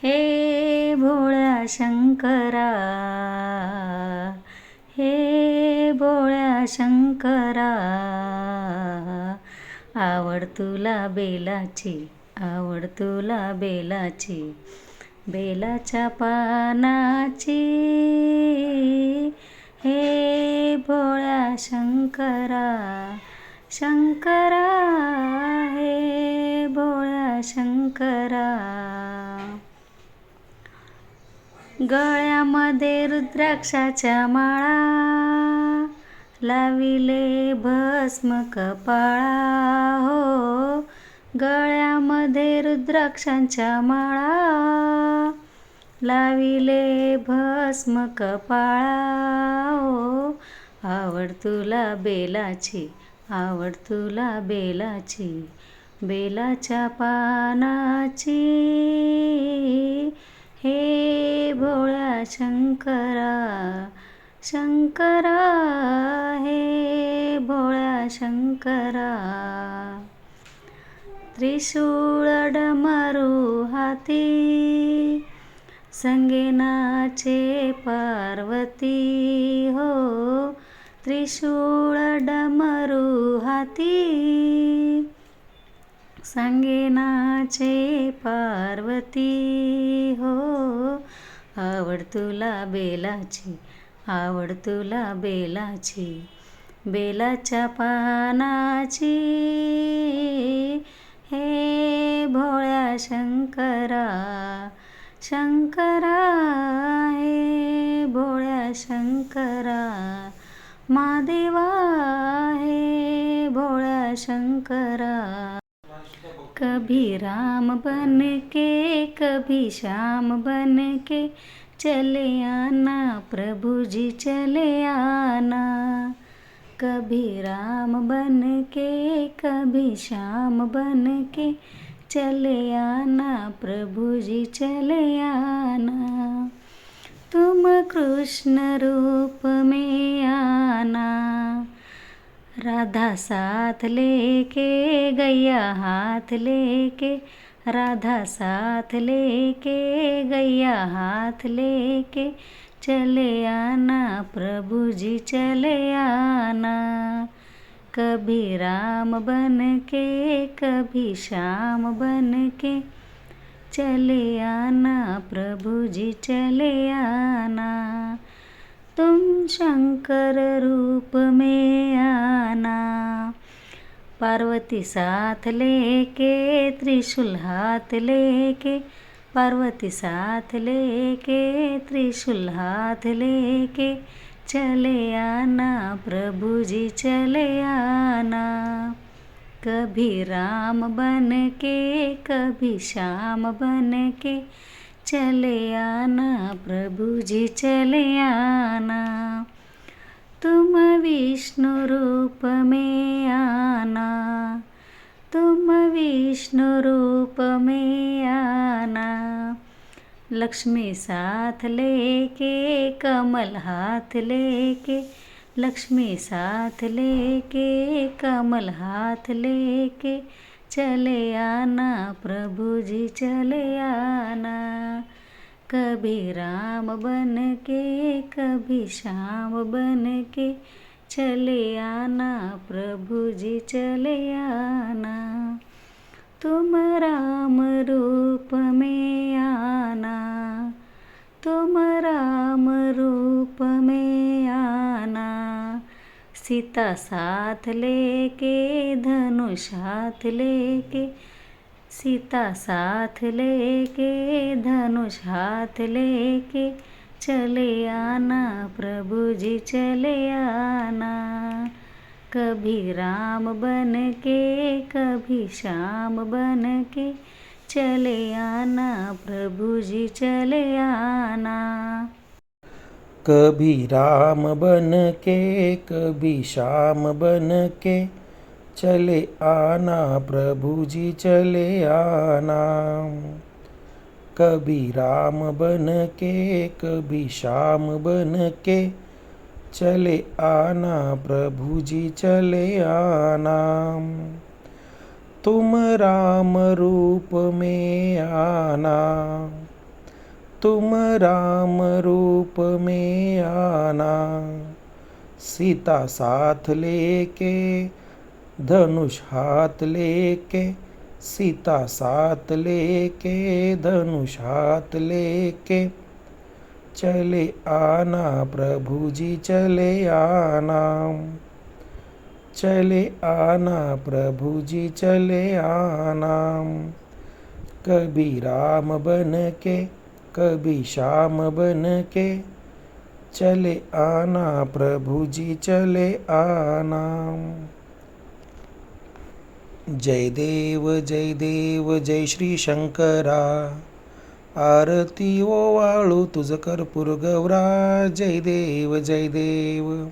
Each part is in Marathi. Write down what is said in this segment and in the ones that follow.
हे भोळ्या शंकरा, हे भोळ्या शंकरा, आवड तुला बेलाची, आवड तुला बेलाची, बेलाच्या पानाची. हे भोळ्या शंकरा, शंकरा, हे भोळ्या शंकरा. गळ्यामध्ये रुद्राक्षाच्या माळा, लाविले भस्म कपाळा. हो, गळ्यामध्ये रुद्राक्षांच्या माळा, लाविले भस्म कपाळा. हो, आवड तुला बेलाची, आवड तुला बेलाची, बेलाच्या पानाची. हे भोळ्या शंकरा, शंकरा, हे भोळ्या शंकरा. त्रिशूळ डमरू हाती, संगे नाचे पार्वती. हो, त्रिशूळ डमरू हाती, संगे नाचे पार्वती. हो, आवड तुला बेलाची, आवड तुला बेलाची, बेलाच्या पानाची. हे भोळ्या शंकरा, शंकरा, हे भोळ्या शंकरा. महादेवा, हे भोळ्या शंकरा. कभी राम बन के, कभी श्याम बन के, चले आना प्रभु जी चले आना. कभी राम बन के, कभी श्याम बन के, चले आना प्रभु जी चले आना. तुम कृष्ण रूप में आना, राधा साथ लेके, गैया हाथ लेके, राधा साथ लेके, गैया हाथ लेके, चले आना प्रभु जी चले आना. कभी राम बन के, कभी श्याम बन के, चले आना प्रभु जी चले आना. तुम शंकर रूप में आना, पार्वती साथ लेके, त्रिशूल हाथ लेके, पार्वती साथ लेके, त्रिशूल हाथ लेके, चले आना प्रभु जी चले आना. कभी राम बन के, कभी श्याम बन के, चले आना प्रभु जी चले आना. तुम विष्णु रूप में आना, तुम विष्णु रूप में आना, लक्ष्मी साथ लेके, कमल हाथ लेके, लक्ष्मी साथ लेके, कमल हाथ लेके, चले आना प्रभु जी चले आना. कभी राम बन के, कभी श्याम बन के, चले आना प्रभु जी चले आना. तुम राम रूप में आना, तुम राम रूप में आना, सीता साथ लेके, धनुष हाथ लेके, सीता साथ लेके, धनुष हाथ लेके, चले आना प्रभु जी चले आना. कभी राम बन के, कभी श्याम बन के, चले आना प्रभु जी चले आना. कभी राम बन के, कभी श्याम बन के, चले आना प्रभु जी चले आना. कभी राम बन के, कभी श्याम बन के, चले आना प्रभु जी चले आना. तुम राम रूप में आना, तुम राम रूप में आना, सीता साथ लेके धनुष हाथ लेके, सीता साथ लेके धनुष हाथ लेके, चले आना प्रभु जी चले आना, चले आना प्रभु जी चले आना। कभी राम बन के कभी श्याम बन के, चले आना प्रभु जी चले आना। जय देव जय श्री शंकरा, आरती ओवाळू तुझ कर्पूर गौरा। जय देव जय देव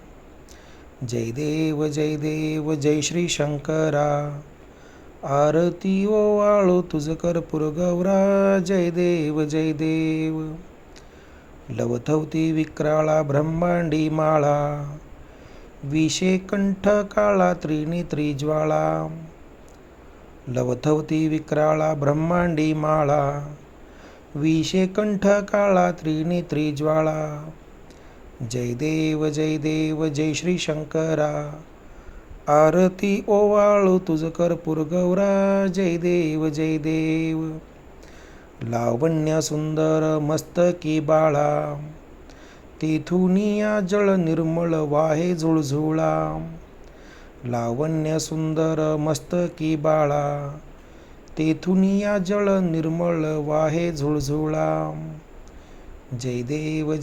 जय देव जय देव जय श्री शंकरा, आरती ओवाळू तुझ कर्पूर गौरा। जय देव जय देव। लवथवती विक्राळा ब्रह्मांडी माळा, विषे कंठ काळा त्रिनेत्री ज्वाळा। लवथवती विक्राळा ब्रह्मांडी माळा, विषे कंठ काळा त्रिनेत्री ज्वाळा। जय देव जय श्री शंकरा, आरती ओवाळू तुझ कर्पूर गौरा। जय देव जय देव। लावण्य सुंदर मस्तकी बाळा, तेथुनिया जळ निर्मळ वाहे झुळझुळा। लावण्य सुंदर मस्तकी बाळा, तेथुनिया जळ निर्मळ वाहे झुळझुळा। जय देव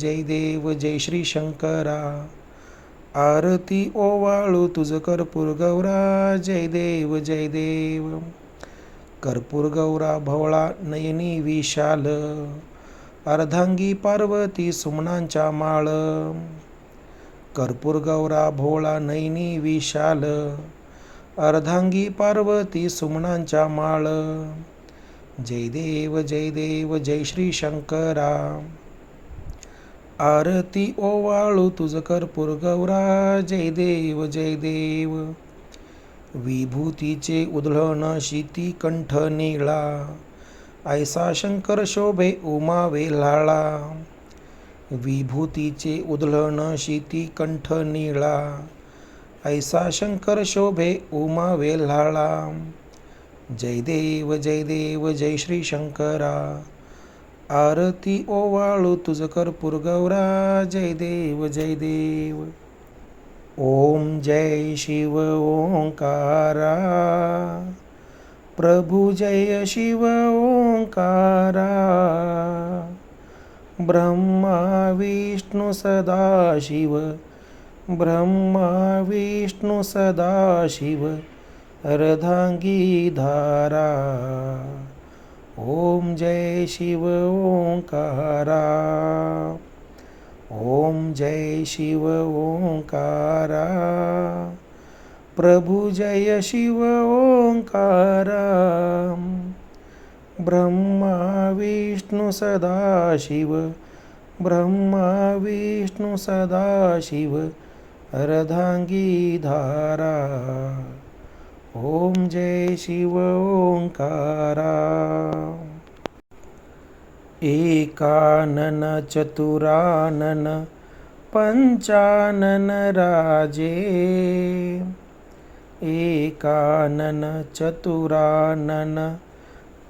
जय श्री शंकरा, आरती ओवाळू तुझ कर्पूर गौरा। जय देव जय देव। कर्पूर गौरा भवळा नयनी विशाल, अर्धांगी पार्वती सुमनांच्या माळ। कर्पूर गौरा भोळा नयनी विशाल, अर्धांगी पार्वती सुमनांच्या माळ। जय देव जय श्री शंकरा, आरती ओवाळू तुझ कर्पूर गौरा। जय देव जय देव। विभूतीचे उधळण शिती कंठ निळा, ऐसा शंकर शोभे उमा वेल्हाळा। विभूतीचे उधळण शिती कंठ निळा, ऐसा शंकर शोभे उमा वेल्हाळा। जय देव जय श्री शंकरा, आरती ओवाळू तुझ कर्पूर गौरा। जय देव जय देव। ओम जय शिव ओंकारा, प्रभु जय शिव ओंकारा। ब्रह्मा विष्णु सदाशिव, ब्रह्मा विष्णु सदाशिव, अर्धांगी धारा। ओम जय शिव ओंकारा, ओम जय शिव ओंकारा। प्रभु जय शिव ओंकारा। ब्रह्मा विष्णु सदाशिव, ब्रह्मा विष्णु सदाशिव, अर्धांगी धारा। ओम जय शिव ओंकारा। एकानन चतुरानन पंचानन राजे, एकानन चतुरानन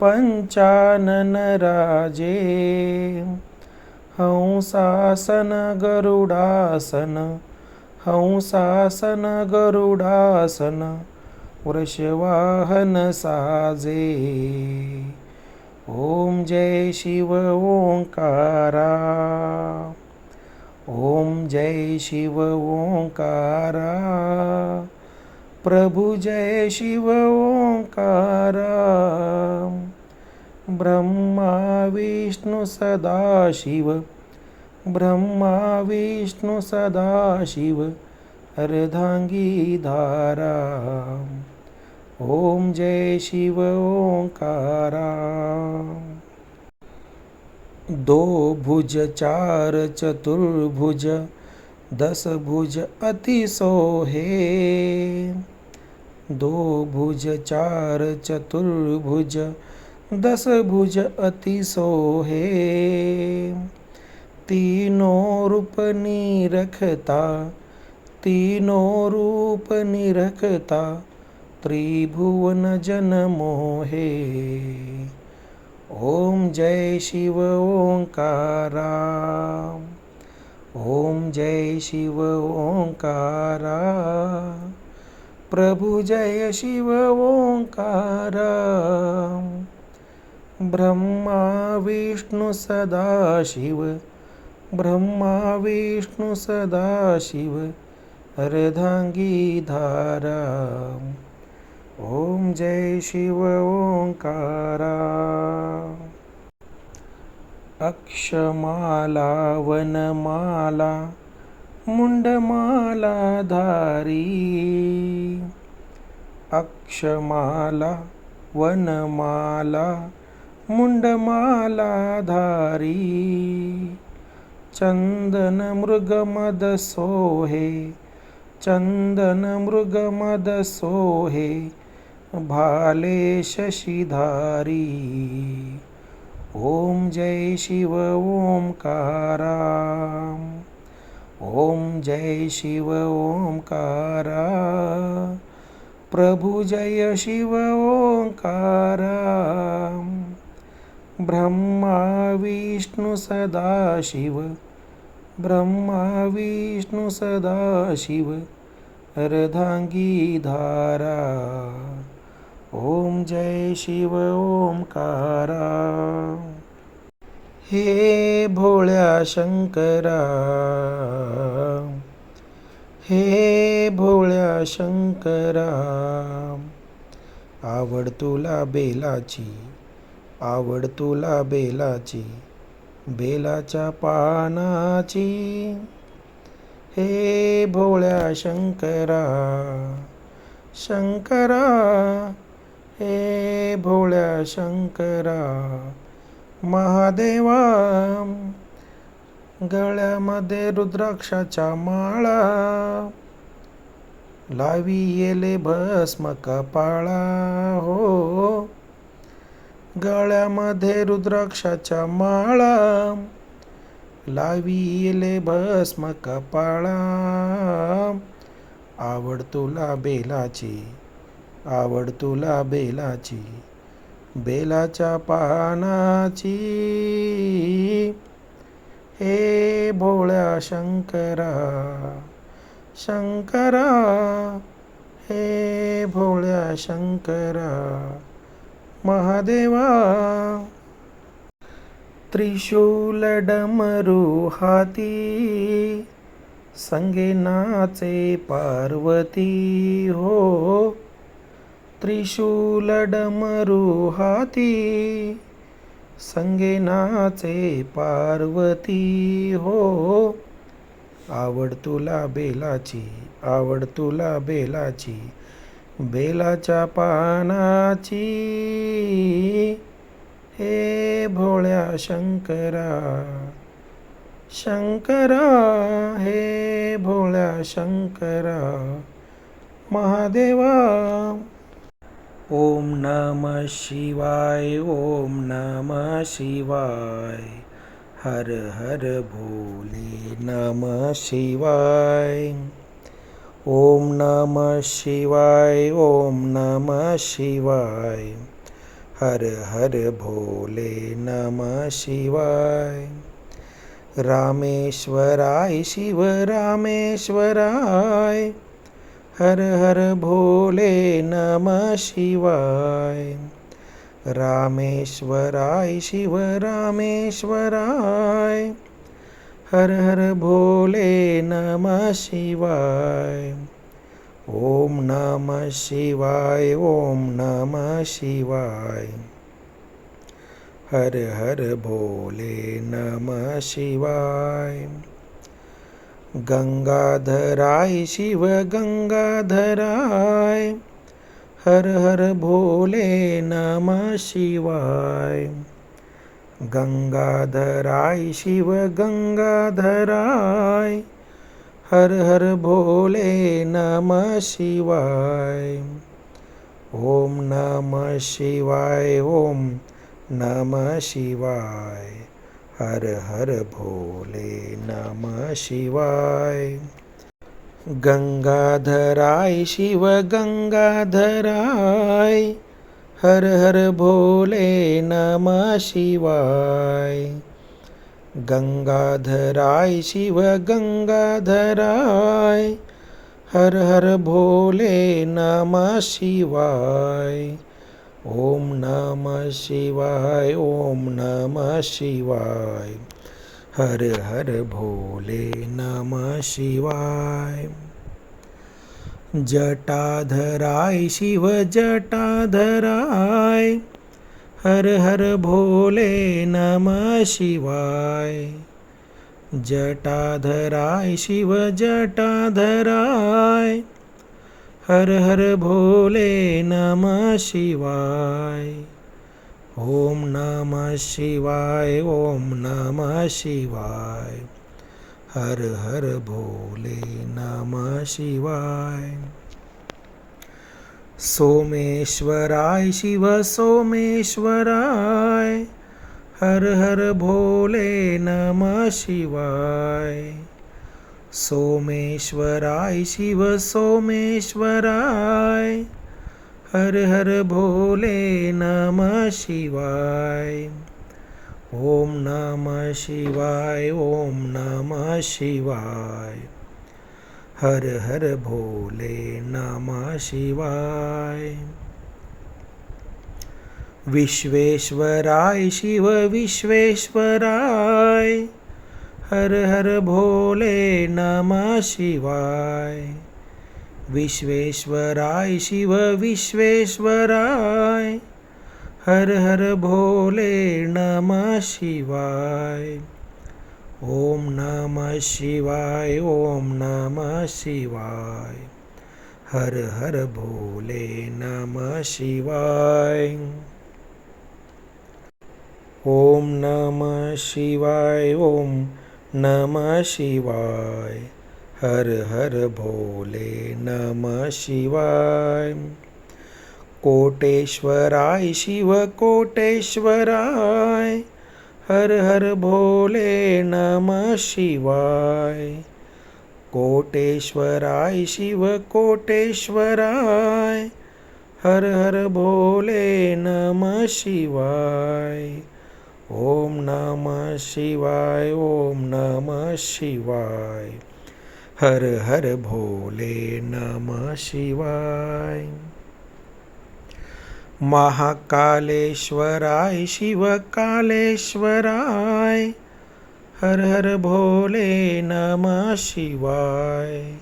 पंचानन राजे। हंसासन गरुडासन, हंसासन गरुडासन, वृषवाहन साजे। ओम जय शिव ओंकारा, ओम जय शिव ओंकारा। प्रभु जय शिव ओंकारा। ब्रह्मा विष्णु सदाशिव, ब्रह्मा विष्णु सदाशिव, अर्धांगी धारा। ओम जय शिव ओंकारा। दो भुज चार चतुर्भुज, 10 भुज अति सोहे। दो भुज चार चतुर्भुज, दस भुज अति सोहे, तीनों रूप निरखता, तीनों रूप निरखता, त्रिभुवन जन मोहे। ओम जय शिव ओंकारा, ओम जय शिव ओंकारा, प्रभु जय शिव ओंकारा। ब्रह्मा विष्णु सदाशिव, ब्रह्मा विष्णु सदाशिव, अर्धांगी धारा। ओम जय शिव ओंकारा। अक्षमाला वनमाला, मुंडमाला धारी, अक्षमाला वनमाला, मुंडमाला धारी, चंदन मृगमद सोहे, चंदन मृगमद सोहे, भाले शशिधारी। ओम जय शिव ओंकारा, ओम जय शिव ओंकारा, प्रभु जय शिव ओंकारा। ब्रह्मा विष्णु सदाशिव, ब्रह्मा विष्णु सदाशिव, अर्धांगी धारा। ओम जय शिव ओंकारा। हे भोळ्या शंकरा, हे भोळ्या शंकरा, आवड तुला बेलाची, आवड तुला बेलाची, बेलाच्या पानाची। हे भोळ्या शंकरा, शंकरा, हे भोळ्या शंकरा, महादेवा, गळ्यामध्ये रुद्राक्षाच्या माळा, लावी येले भस्म कपाळा। हो, गळ्यामध्ये रुद्राक्षाच्या माळा, लावी येले भस्म कपाळा। आवड तुला बेलाची, आवड तुला बेलाची, बेलाच्या पानाची। हे भोळ्या शंकरा, शंकरा, हे भोळ्या शंकरा, महादेवा। त्रिशूल डमरू हाती, संगे नाचे पार्वती। हो, त्रिशूल डमरू हाती, संगे नाचे पार्वती। हो, आवड तुला बेलाची, आवड तुला बेलाची, बेलाच्या पानाची। हे भोळ्या शंकरा, शंकरा, हे भोळ्या शंकरा, महादेवा। ओम नमः शिवाय, ओम नमः शिवाय, हर हर भोले नमः शिवाय। ओम नमः शिवाय, ओम नमः शिवाय, हर हर भोले नमः शिवाय। रामेश्वराय शिव रामेश्वराय, हर हर भोले नमः शिवाय। रामेश्वराय शिव रामेश्वराय, हर हर भोले नमः शिवाय। ओम नमः शिवाय, ओम नमः शिवाय, हर हर भोले नमः शिवाय। गंगाधराय शिव गंगाधराय, हर हर भोले नमः शिवाय। गंगाधराय शिव गंगाधराय, हर हर भोले नमः शिवाय। ओम नमः शिवाय, ओम नमः शिवाय। हर हर भोले नमः शिवाय। गंगाधराय शिव गंगाधराय, हर हर भोले नमः शिवाय। गंगाधराय शिव गंगाधराय, हर हर भोले नमः शिवाय। ओम नमः शिवाय, ओम नमः शिवाय। हर हर भोले नमः शिवाय। जटाधराय शिव जटाधराय, हर हर भोले नमः शिवाय। जटाधराय शिव जटाधराय, हर हर भोले नमः शिवाय। ओम नमः शिवाय, ओम नमः शिवाय। हर हर भोले नमः शिवाय। सोमेश्वराय शिव सोमेश्वराय, हर हर भोले नमः शिवाय। सोमेश्वराय शिव सोमेश्वराय, हर हर भोले नमः शिवाय। ओम नमः शिवाय, ओम नमः शिवाय। हर हर भोले नमः शिवाय। विश्वेश्वराय शिव विश्वेश्वराय, हर हर भोले नमः शिवाय। विश्वेश्वराय शिव विश्वेश्वराय, हर हर भोले नमः शिवाय। ओम नमः शिवाय, ओम नमः शिवाय। हर हर भोले नमः शिवाय। ओम नमः शिवाय, ओम नमः शिवाय। हर हर भोले नमः शिवाय। कोटेश्वराय शिव कोटेश्वराय, हर हर भोले नमः शिवाय। कोटेश्वराय शिव कोटेश्वराय, हर हर भोले नमः शिवाय। ओम नमः शिवाय, ओम नमः शिवाय। हर हर भोले नमः शिवाय। महाकालेश्वराय शिव कालेश्वराय, हर हर भोले नमः शिवाय।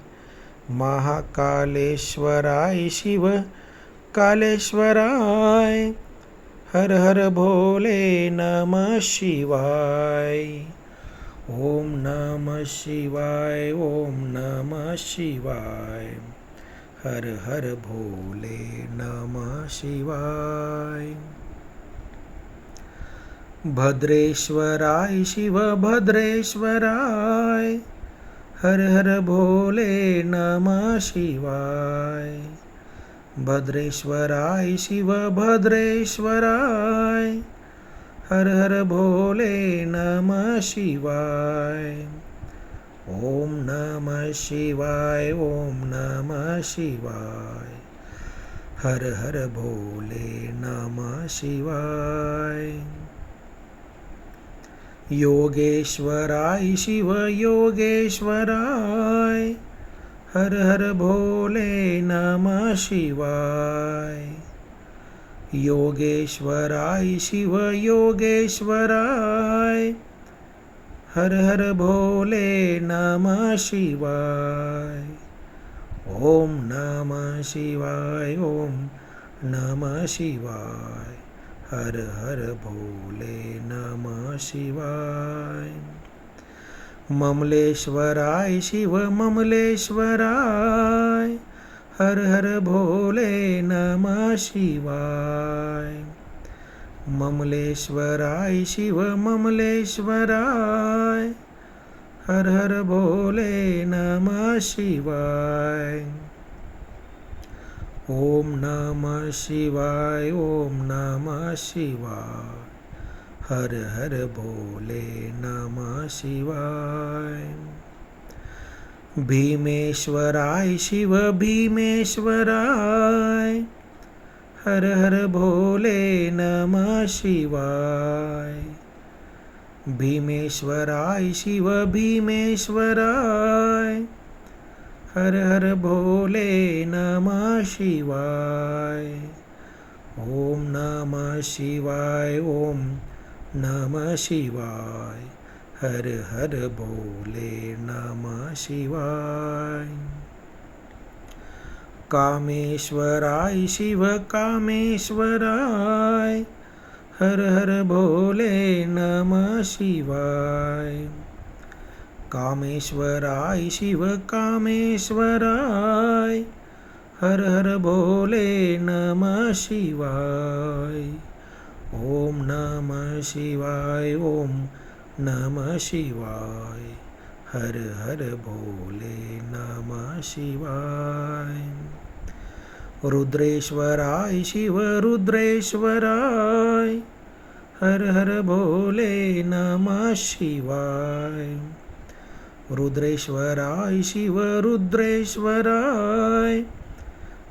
महाकालेश्वराय शिव कालेश्वराय, हर हर भोले नमः शिवाय। ओम नमः शिवाय, ओम नमः शिवाय। हर हर भोले नमः शिवाय। भद्रेश्वराय शिव भद्रेश्वराय, हर हर भोले नमः शिवाय। भद्रेश्वराय शिव भद्रेश्वराय, हर हर भोले नमः शिवाय। ओम नमः शिवाय, ओम नमः शिवाय। हर हर भोले नमः शिवाय। योगेश्वराय शिव योगेश्वराय, हर हर भोले नमः शिवाय। योगेश्वराय शिव योगेश्वराय, हर हर भोले नमः शिवाय। ओम नमः शिवाय, ओम नमः शिवाय। हर हर भोले नमः शिवाय। ममलेश्वराय शिव ममलेश्वराय, हर हर भोले नमः शिवाय। ममलेश्वराय शिव ममलेश्वराय, हर हर भोले नमः शिवाय। ओम नमः शिवाय, ओम नमः शिवाय। हर हर भोले नमः शिवाय. भीमेश्वराय शिव भीमेश्वराय, हर हर भोले नमः शिवाय. भीमेश्वराय शिव भीमेश्वराय, हर हर भोले नमः शिवाय. ओम नमः शिवाय ओम नमः शिवाय, हर हर भोले नमः शिवाय. कामेश्वराय शिव कामेश्वराय, हर हर भोले नमः शिवाय. कामेश्वराय शिव कामेश्वराय, हर हर भोले नमः शिवाय. ओम नमः शिवाय ओम नमः शिवाय, हर हर भोले नमः शिवाय. रुद्रेश्वराय शिव रुद्रेश्वराय, हर हर भोले नमः शिवाय. रुद्रेश्वराय शिव रुद्रेश्वराय,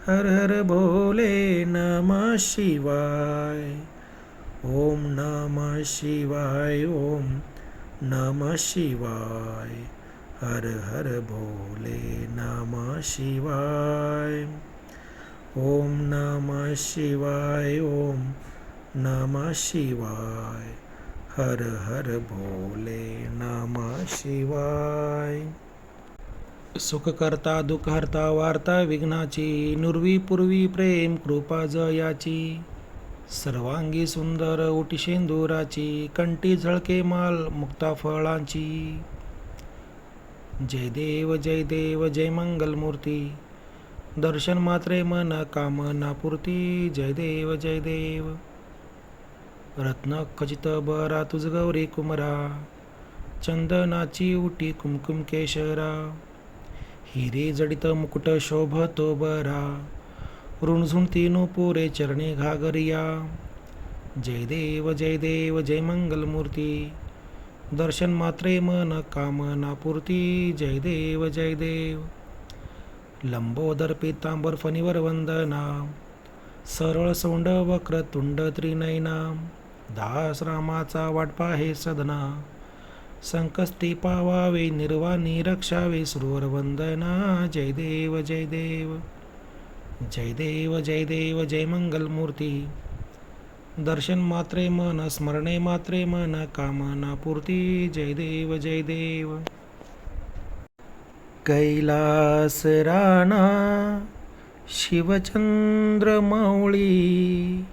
हर हर भोले नमः शिवाय. ओम नमः शिवाय ओम नमः शिवाय, हर हर भोले नमः शिवाय. ओम नमः शिवाय ओम नमः शिवाय, हर हर भोले नमः शिवाय. सुखकर्ता दुःखहर्ता वार्ता विघ्नाची, नुरवी पूर्वी प्रेम कृपा जयाची. सर्वांगी सुंदर ओटी शेंदुराची, कंठी झळके माल मुक्ता फळांची. जय देव जय मंगलमूर्ती, दर्शन मात्रे मन कामना पूर्ती. जय देव रत्न खचित बरा तुझ गौरी कुमरा, चंदनाची उटी कुमकुम केशरा. हिरे जडित मुकुट शोभतो बरा, ऋणझुणती नुपुरे चरणी घागरिया. जय देव जय मंगलमूर्ती, दर्शन मात्रे मन कामना पूर्ती. जय देव लंबोदर पीतांबर फणीवर वंदना, सरळ सोंड वक्र तुंड त्रिनयना. दास रामाचा वाटपा हे सदना, संकष्टी पावावे निर्वाणी रक्षावे सुरवर वंदना. जय देव जय मंगलमूर्ती, दर्शन मात्रे मन स्मरणे मात्रे मन कामना पूर्ती. जय देव कैलास राणा शिवचंद्र माऊळी,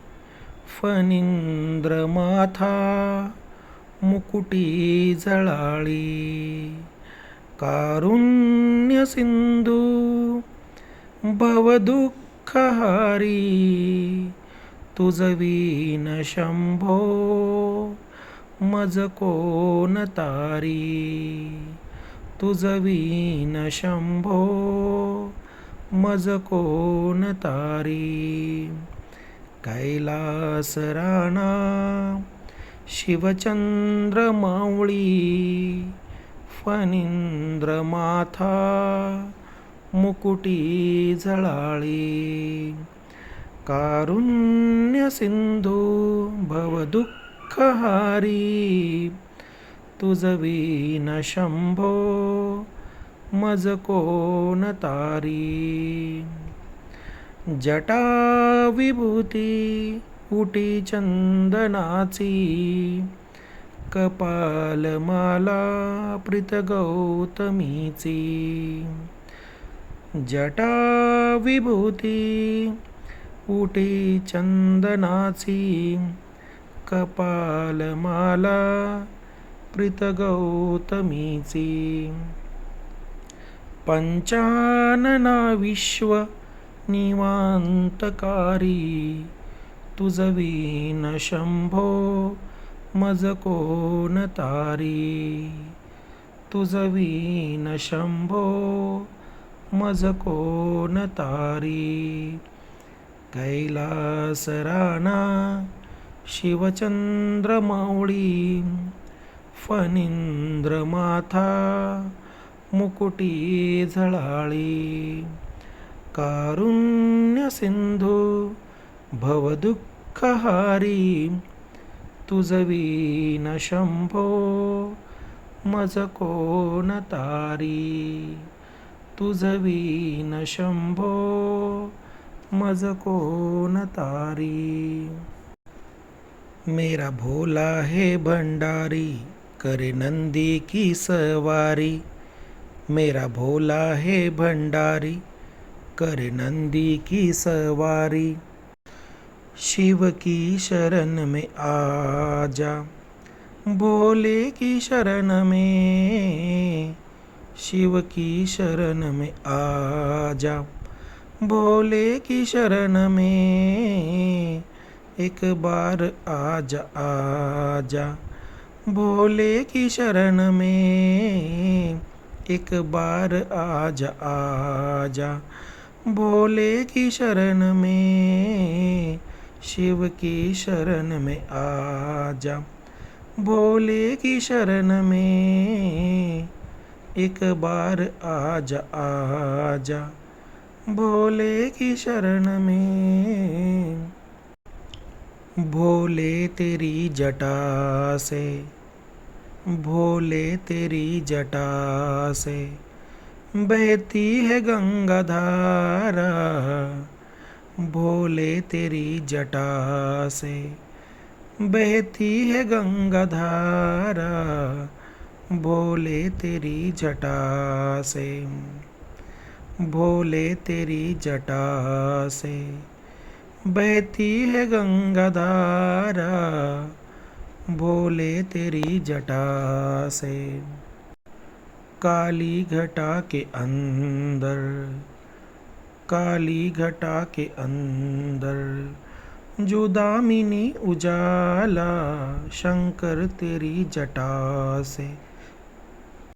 फणींद्र माथा मुकुटी जळाळी. कारुण्य सिंधू भवदुःखहारी, तुझवीन शंभो मज कोण तारी. तुझवीन शंभो मज कोण तारी. कैलास राणा शिवचंद्र माऊळी, फणींद्र माथा मुकुटी जळाळी. कारुण्य सिंधू भवदुःखहारी, तुझवीन शंभो मज कोण तारी. जटा विभूती उटी चंदनाची, कपालमाला प्रीत गौतमीची. जटा विभूती उटी चंदनाची, कपालमाला प्रीत गौतमीची. पंचानना विश्व निवांतकारी, तुझवीन शंभो मज कोण तारी. तुझवीन शंभो मज कोण तारी. कैलास राणा शिवचंद्रमौळी फणींद्र माथा मुकुटी झळाळी कारुण्य सिंधू भवदुःखहारी तुझवीन शंभो मज कोण तारी तुझवीन शंभो मज कोण तारी मेरा भोला है भंडारी करे नंदी की सवारी मेरा भोला है भंडारी करे नंदी की सवारी शिव की शरण में आजा भोले की शरण में शिव की शरण में आजा भोले की शरण में एक बार आजा आजा भोले की शरण में एक बार आजा आजा भोले की शरण में शिव की शरण में आजा भोले की शरण में एक बार आजा आजा भोले की शरण में भोले तेरी जटा से भोले तेरी जटा से बहती है गंगा धारा भोले तेरी जटा से बहती है गंगा धारा भोले तेरी जटा से भोले तेरी जटा से बहती है गंगा धारा भोले तेरी जटा से काली घटा के अंदर काली घटा के अंदर जो दामिनी उजाला शंकर तेरी जटा से